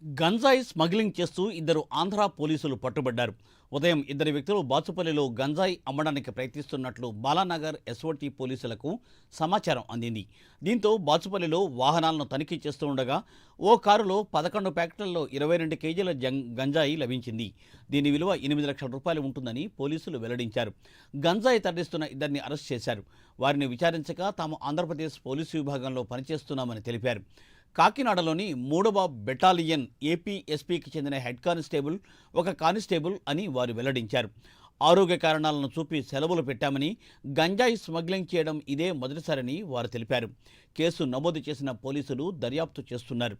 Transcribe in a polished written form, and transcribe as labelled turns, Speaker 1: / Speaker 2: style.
Speaker 1: గంజాయి స్మగ్లింగ్ చేస్తూ ఇద్దరు ఆంధ్ర పోలీసులు పట్టుబడ్డారు. ఉదయం ఇద్దరు వ్యక్తులు బాచుపల్లిలో గంజాయి అమ్మడానికి ప్రయత్నిస్తున్నట్లు బాలానగర్ ఎస్ఓటీ పోలీసులకు సమాచారం అందింది. దీంతో బాచుపల్లిలో వాహనాలను తనిఖీ చేస్తూ ఉండగా ఓ కారులో 11 ప్యాకెట్లలో 22 కేజీల గంజాయి లభించింది. దీని విలువ 8 లక్షల రూపాయలు ఉంటుందని పోలీసులు వెల్లడించారు. గంజాయి తరలిస్తున్న ఇద్దరిని అరెస్ట్ చేశారు. వారిని విచారించగా తాము ఆంధ్రప్రదేశ్ పోలీసు విభాగంలో పనిచేస్తున్నామని తెలిపారు. కాకినాడలోని 3వ బెటాలియన్ ఏపీఎస్పీకి చెందిన హెడ్ కానిస్టేబుల్, ఒక కానిస్టేబుల్ అని వారు వెల్లడించారు. ఆరోగ్య కారణాలను చూపి సెలవులు పెట్టామని, గంజాయి స్మగ్లింగ్ చేయడం ఇదే మొదటిసారని వారు తెలిపారు. కేసు నమోదు చేసిన పోలీసులు దర్యాప్తు చేస్తున్నారు.